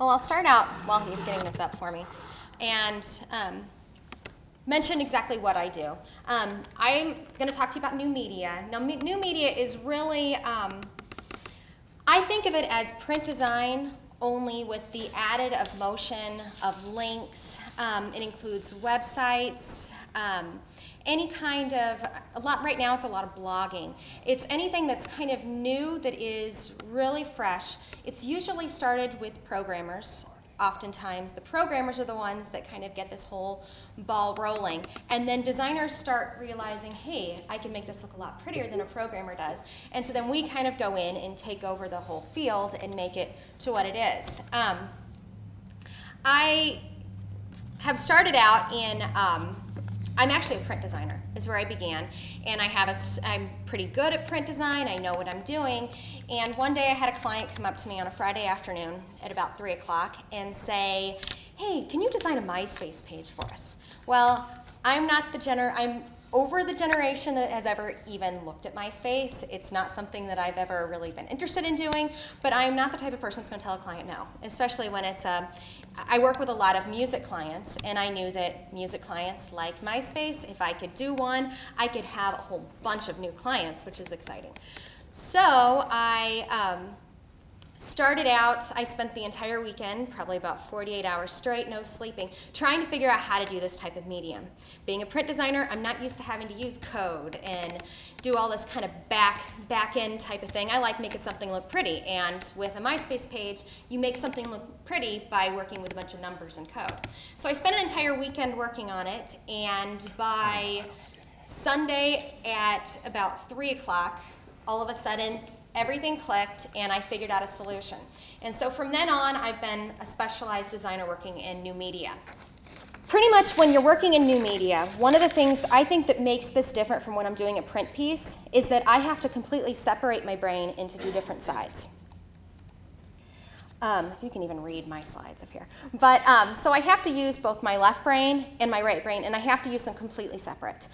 Well, I'll start out while he's getting this up for me and mention exactly what I do. I'm going to talk to you about new media. Now, new media is really, I think of it as print design only with the added of motion, of links. It includes websites, any kind of, right now it's a lot of blogging. It's anything that's kind of new that is really fresh. It's usually started with programmers. Oftentimes, the programmers are the ones that kind of get this whole ball rolling. And then designers start realizing, hey, I can make this look a lot prettier than a programmer does. And so then we kind of go in and take over the whole field and make it to what it is. I have started out in, I'm actually a print designer, is where I began. And I'm pretty good at print design. I know what I'm doing. And one day I had a client come up to me on a Friday afternoon at about 3 o'clock and say, hey, can you design a MySpace page for us? Well, I'm over the generation that has ever even looked at MySpace. It's not something that I've ever really been interested in doing, but I'm not the type of person that's going to tell a client no, especially when it's I work with a lot of music clients, and I knew that music clients like MySpace. If I could do one, I could have a whole bunch of new clients, which is exciting. So I started out, I spent the entire weekend, probably about 48 hours straight, no sleeping, trying to figure out how to do this type of medium. Being a print designer, I'm not used to having to use code and do all this kind of back-end type of thing. I like making something look pretty, and with a MySpace page, you make something look pretty by working with a bunch of numbers and code. So I spent an entire weekend working on it, and by Sunday at about 3 o'clock, all of a sudden, everything clicked, and I figured out a solution. And so from then on, I've been a specialized designer working in new media. Pretty much when you're working in new media, one of the things I think that makes this different from when I'm doing a print piece is that I have to completely separate my brain into two different sides. If you can even read my slides up here. But so I have to use both my left brain and my right brain, and I have to use them completely separate.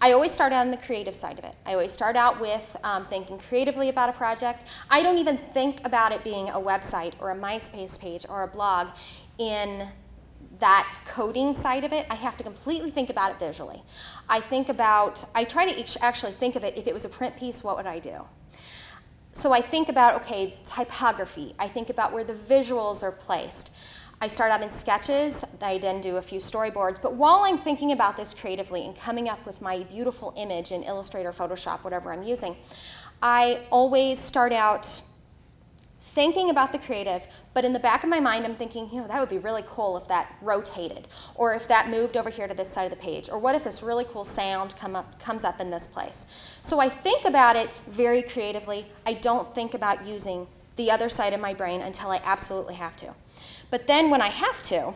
I always start out on the creative side of it. I always start out with thinking creatively about a project. I don't even think about it being a website or a MySpace page or a blog in that coding side of it. I have to completely think about it visually. I try to actually think of it, if it was a print piece, what would I do? So I think about, okay, typography. I think about where the visuals are placed. I start out in sketches, I then do a few storyboards, but while I'm thinking about this creatively and coming up with my beautiful image in Illustrator, Photoshop, whatever I'm using, I always start out thinking about the creative, but in the back of my mind I'm thinking, that would be really cool if that rotated, or if that moved over here to this side of the page, or what if this really cool sound comes up in this place. So I think about it very creatively. I don't think about using the other side of my brain until I absolutely have to. But then when I have to,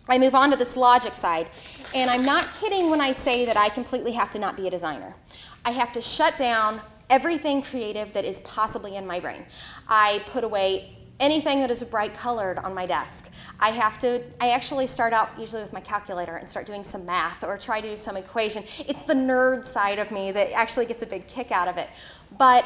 I move on to this logic side. And I'm not kidding when I say that I completely have to not be a designer. I have to shut down everything creative that is possibly in my brain. I put away anything that is bright colored on my desk. I actually start out usually with my calculator and start doing some math or try to do some equation. It's the nerd side of me that actually gets a big kick out of it. But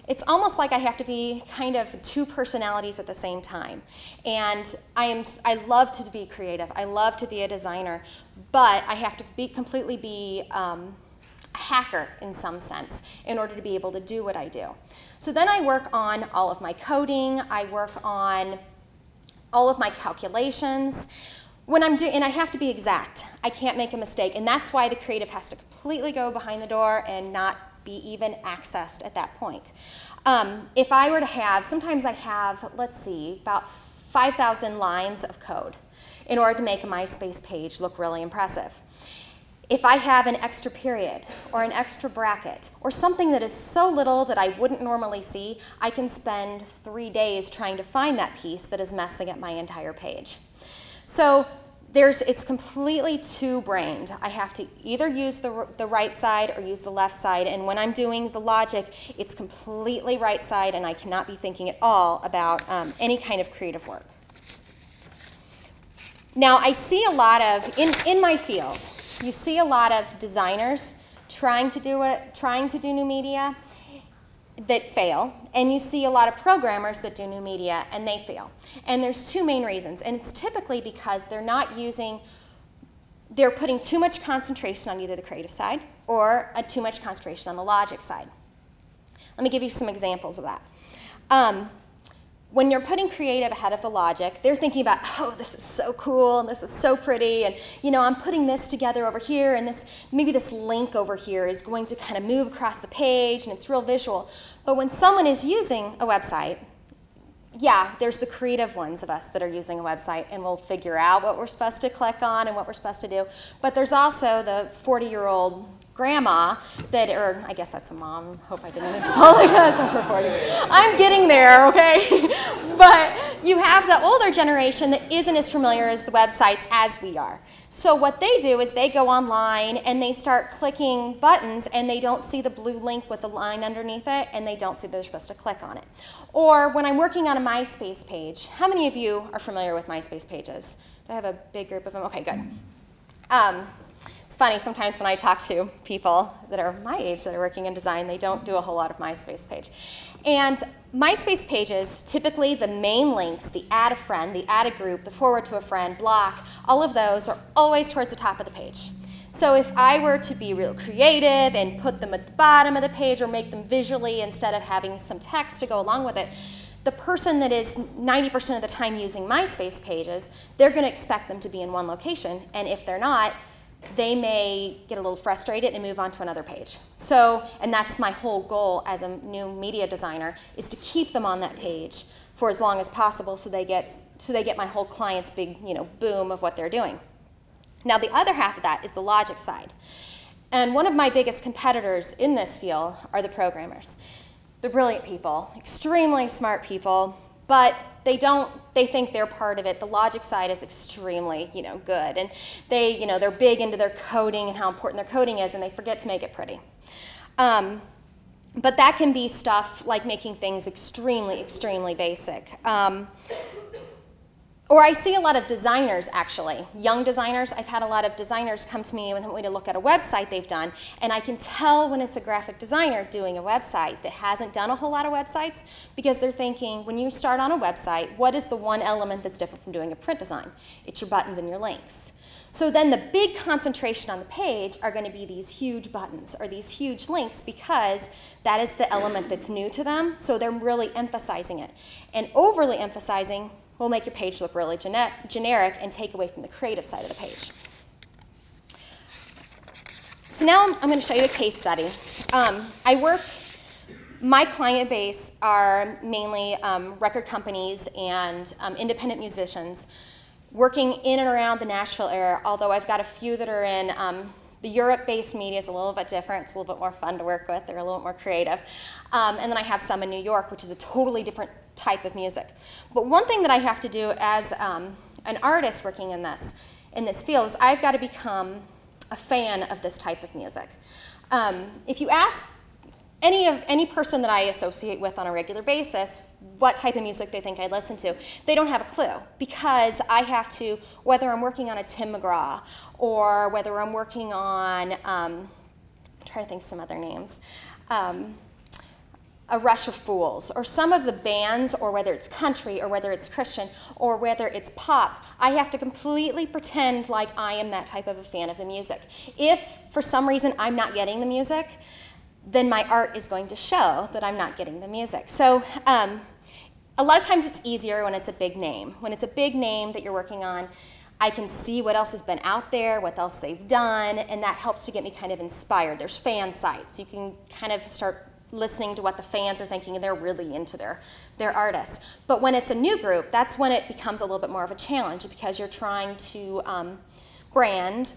it's almost like I have to be kind of two personalities at the same time. And I love to be creative. I love to be a designer, but I have to completely be a hacker in some sense in order to be able to do what I do. So then I work on all of my coding. I work on all of my calculations. And I have to be exact. I can't make a mistake. And that's why the creative has to completely go behind the door and not be even accessed at that point. If I were to have, sometimes I have, let's see, about 5,000 lines of code in order to make a MySpace page look really impressive. If I have an extra period or an extra bracket or something that is so little that I wouldn't normally see, I can spend 3 days trying to find that piece that is messing up my entire page. So it's completely two-brained. I have to either use the right side or use the left side, and when I'm doing the logic, it's completely right side, and I cannot be thinking at all about any kind of creative work. Now, I see a lot of, in my field, you see a lot of designers trying to do new media. that fail, and you see a lot of programmers that do new media and they fail. And there's two main reasons, and it's typically because they're putting too much concentration on either the creative side or too much concentration on the logic side. Let me give you some examples of that. When you're putting creative ahead of the logic, they're thinking about, oh, this is so cool, and this is so pretty, and I'm putting this together over here, and maybe this link over here is going to kind of move across the page, and it's real visual. But when someone is using a website, yeah, there's the creative ones of us that are using a website, and we'll figure out what we're supposed to click on and what we're supposed to do. But there's also the 40-year-old grandma or I guess that's a mom. Hope I didn't insult her. 40. I'm getting there, okay? But you have the older generation that isn't as familiar as the websites as we are. So what they do is they go online and they start clicking buttons, and they don't see the blue link with the line underneath it, and they don't see that they're supposed to click on it. Or when I'm working on a MySpace page, how many of you are familiar with MySpace pages? Do I have a big group of them? Okay, good. It's funny, sometimes when I talk to people that are my age that are working in design, they don't do a whole lot of MySpace page. And MySpace pages, typically the main links, the add a friend, the add a group, the forward to a friend, block, all of those are always towards the top of the page. So if I were to be real creative and put them at the bottom of the page or make them visually instead of having some text to go along with it, the person that is 90% of the time using MySpace pages, they're going to expect them to be in one location, and if they're not, they may get a little frustrated and move on to another page. So, and that's my whole goal as a new media designer, is to keep them on that page for as long as possible so they get my whole client's big, boom of what they're doing. Now the other half of that is the logic side. And one of my biggest competitors in this field are the programmers. They're brilliant people, extremely smart people, but they think they're part of it. The logic side is extremely, good. And they're big into their coding and how important their coding is, and they forget to make it pretty. But that can be stuff like making things extremely, extremely basic. Or I see a lot of designers, actually, young designers. I've had a lot of designers come to me and want me to look at a website they've done, and I can tell when it's a graphic designer doing a website that hasn't done a whole lot of websites, because they're thinking, when you start on a website, what is the one element that's different from doing a print design? It's your buttons and your links. So then the big concentration on the page are going to be these huge buttons or these huge links, because that is the element that's new to them, so they're really emphasizing it. And overly emphasizing will make your page look really generic and take away from the creative side of the page. So now I'm going to show you a case study. My client base are mainly record companies and independent musicians working in and around the Nashville area, although I've got a few that are in the Europe-based media is a little bit different. It's a little bit more fun to work with. They're a little bit more creative. And then I have some in New York, which is a totally different type of music. But one thing that I have to do as an artist working in this field is I've got to become a fan of this type of music. If you ask any person that I associate with on a regular basis what type of music they think I listen to, they don't have a clue, because I have to, whether I'm working on a Tim McGraw or whether I'm working on, I'm trying to think of some other names, a Rush of Fools, or some of the bands, or whether it's country, or whether it's Christian, or whether it's pop, I have to completely pretend like I am that type of a fan of the music. If, for some reason, I'm not getting the music, then my art is going to show that I'm not getting the music. So a lot of times it's easier when it's a big name. When it's a big name that you're working on, I can see what else has been out there, what else they've done, and that helps to get me kind of inspired. There's fan sites. You can kind of start listening to what the fans are thinking, and they're really into their artists. But when it's a new group, that's when it becomes a little bit more of a challenge, because you're trying to brand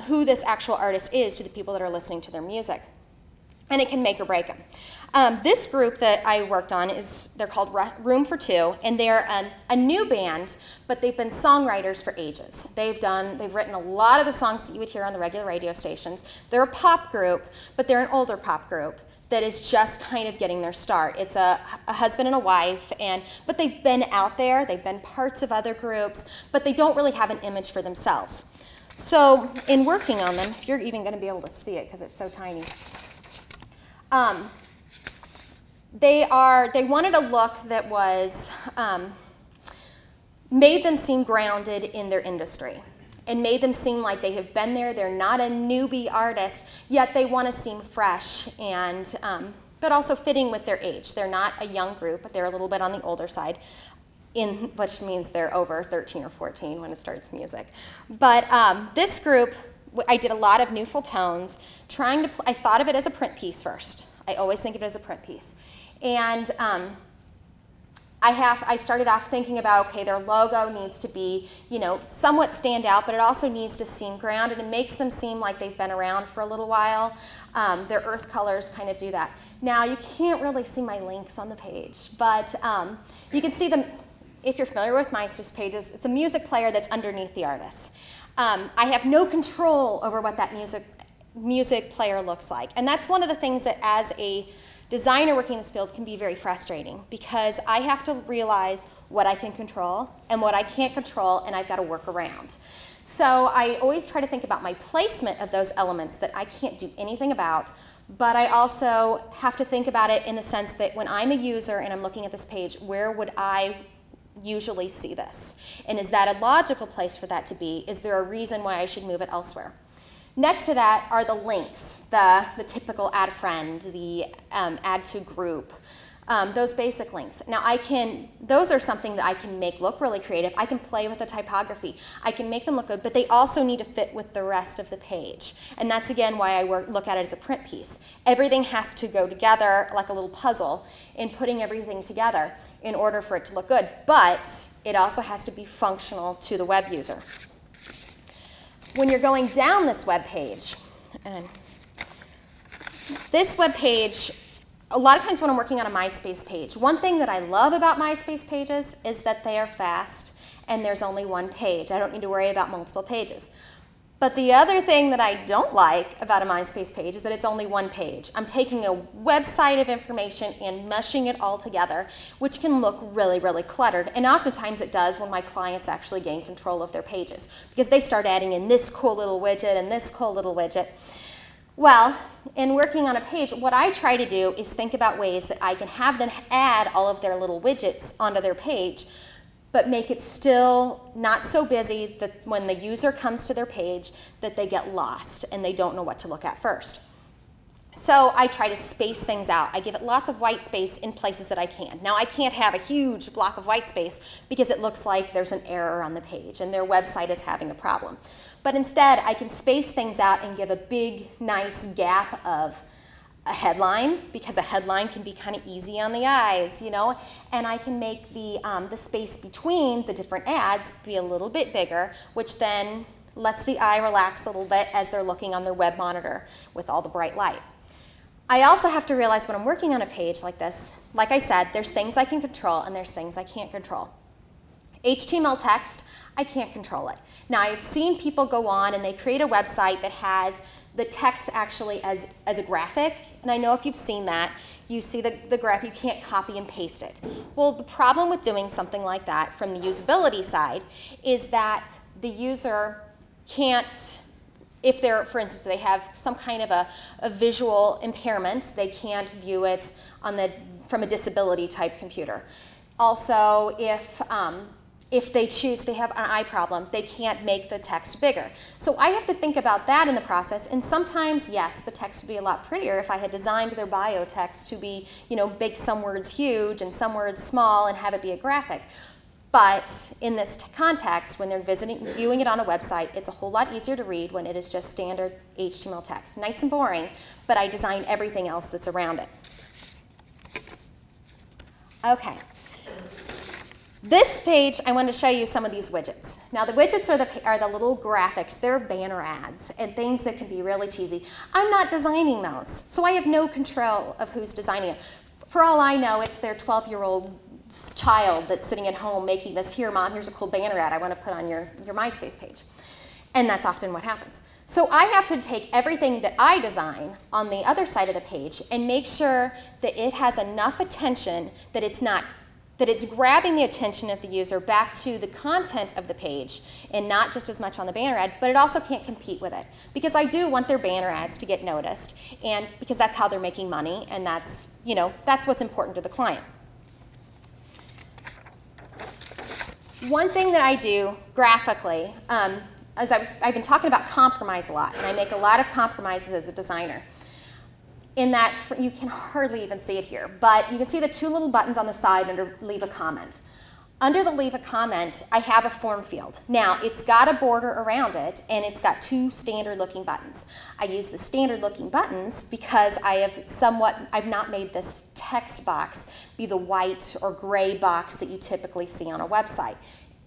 who this actual artist is to the people that are listening to their music. And it can make or break them. This group that I worked on they're called Room for Two, and they're a new band, but they've been songwriters for ages. They've written a lot of the songs that you would hear on the regular radio stations. They're a pop group, but they're an older pop group that is just kind of getting their start. It's a husband and a wife, but they've been out there, they've been parts of other groups, but they don't really have an image for themselves. So in working on them, if you're even going to be able to see it because it's so tiny, They wanted a look that was, made them seem grounded in their industry and made them seem like they have been there. They're not a newbie artist, yet they want to seem fresh and, but also fitting with their age. They're not a young group, but they're a little bit on the older side, which means they're over 13 or 14 when it starts music. But this group, I did a lot of neutral tones, I thought of it as a print piece first. I always think of it as a print piece. And I started off thinking about, okay, their logo needs to be, somewhat stand out, but it also needs to seem grounded. It makes them seem like they've been around for a little while. Their earth colors kind of do that. Now, you can't really see my links on the page, but you can see them. If you're familiar with MySpace pages, it's a music player that's underneath the artist. I have no control over what that music player looks like. And that's one of the things that as a designer working in this field can be very frustrating, because I have to realize what I can control and what I can't control, and I've got to work around. So I always try to think about my placement of those elements that I can't do anything about, but I also have to think about it in the sense that when I'm a user and I'm looking at this page, where would I usually see this? And is that a logical place for that to be? Is there a reason why I should move it elsewhere? Next to that are the links, the typical add friend, the add to group, those basic links. Now those are something that I can make look really creative. I can play with the typography. I can make them look good, but they also need to fit with the rest of the page. And that's again why I look at it as a print piece. Everything has to go together like a little puzzle in putting everything together in order for it to look good. But it also has to be functional to the web user. When you're going down this web page, a lot of times when I'm working on a MySpace page, one thing that I love about MySpace pages is that they are fast and there's only one page. I don't need to worry about multiple pages. But the other thing that I don't like about a MySpace page is that it's only one page. I'm taking a website of information and mushing it all together, which can look really, really cluttered. And oftentimes it does when my clients actually gain control of their pages, because they start adding in this cool little widget and this cool little widget. Well, in working on a page, what I try to do is think about ways that I can have them add all of their little widgets onto their page, but make it still not so busy that when the user comes to their page that they get lost and they don't know what to look at first. So I try to space things out. I give it lots of white space in places that I can. Now I can't have a huge block of white space because it looks like there's an error on the page and their website is having a problem. But instead I can space things out and give a big, nice gap of a headline, because a headline can be kind of easy on the eyes, and I can make the space between the different ads be a little bit bigger, which then lets the eye relax a little bit as they're looking on their web monitor with all the bright light. I also have to realize when I'm working on a page like this, like I said, there's things I can control and there's things I can't control. HTML text, I can't control it. Now I've seen people go on and they create a website that has the text actually as a graphic, and I know if you've seen that, you see the graph, you can't copy and paste it. Well, the problem with doing something like that from the usability side is that the user can't, if they're, for instance, they have some kind of a visual impairment, they can't view it from a disability type computer. Also, if they choose, they have an eye problem, they can't make the text bigger. So I have to think about that in the process, and sometimes, yes, the text would be a lot prettier if I had designed their bio text to be, make some words huge and some words small and have it be a graphic. But in this context, when they're viewing it on a website, it's a whole lot easier to read when it is just standard HTML text. Nice and boring, but I design everything else that's around it. Okay. This page, I wanted to show you some of these widgets. Now the widgets are the little graphics. They're banner ads and things that can be really cheesy. I'm not designing those, so I have no control of who's designing it. For all I know, it's their 12-year-old child that's sitting at home making this, here mom, here's a cool banner ad I want to put on your MySpace page. And that's often what happens. So I have to take everything that I design on the other side of the page and make sure that it has enough attention that it's not that it's grabbing the attention of the user back to the content of the page and not just as much on the banner ad, but it also can't compete with it. Because I do want their banner ads to get noticed, and because that's how they're making money, and that's, you know, that's what's important to the client. One thing that I do graphically, as I've been talking about compromise a lot, and I make a lot of compromises as a designer. In that, you can hardly even see it here, but you can see the two little buttons on the side under leave a comment. Under the leave a comment, I have a form field. Now, it's got a border around it, and it's got two standard looking buttons. I use the standard looking buttons because I've not made this text box be the white or gray box that you typically see on a website.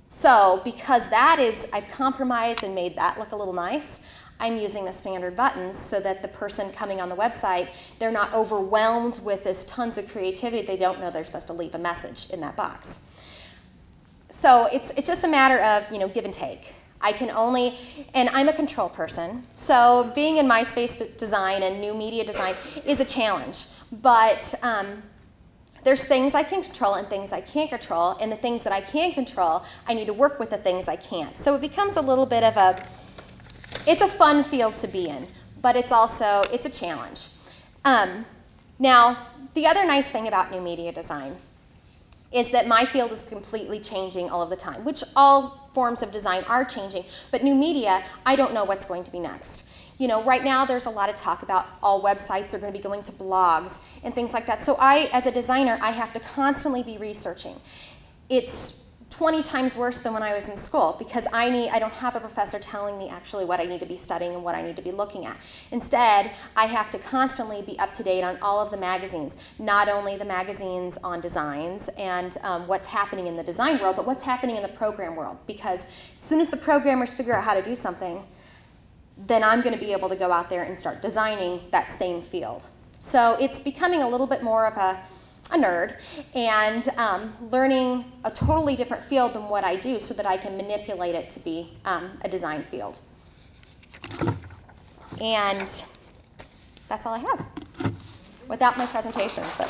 So, because I've compromised and made that look a little nice, I'm using the standard buttons so that the person coming on the website, they're not overwhelmed with this tons of creativity. They don't know they're supposed to leave a message in that box. So it's just a matter of, you know, give and take. And I'm a control person, so being in MySpace design and new media design is a challenge. But there's things I can control and things I can't control, and the things that I can control, I need to work with the things I can't. So it becomes a little bit of it's a fun field to be in, but it's a challenge. Now, the other nice thing about new media design is that my field is completely changing all of the time, which all forms of design are changing, but new media, I don't know what's going to be next. You know, right now there's a lot of talk about all websites are going to be going to blogs and things like that. So as a designer, I have to constantly be researching. It's 20 times worse than when I was in school because I don't have a professor telling me actually what I need to be studying and what I need to be looking at. Instead, I have to constantly be up to date on all of the magazines, not only the magazines on designs and what's happening in the design world, but what's happening in the program world. Because as soon as the programmers figure out how to do something, then I'm going to be able to go out there and start designing that same field. So it's becoming a little bit more of a nerd and learning a totally different field than what I do so that I can manipulate it to be a design field. And that's all I have without my presentation. But